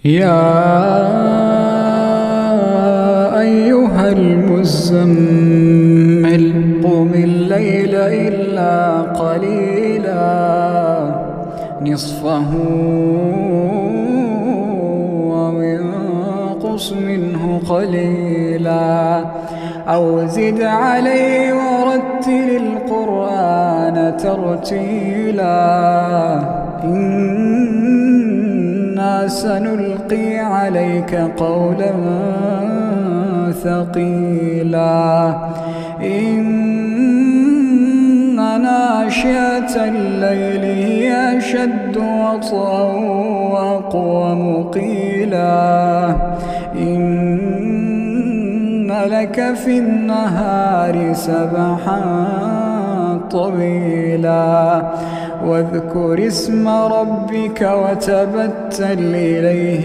يا أيها المزمل قم الليل إلا قليلا نصفه وانقص منه قليلا أو زد عليه ورتل القرآن ترتيلا إنا سنلقي عليك قولا ثقيلا إن ناشئة الليل هي أشد وطئا وأقوم قيلا إن لك في النهار سبحا طويلا واذكر اسم ربك وتبتل إليه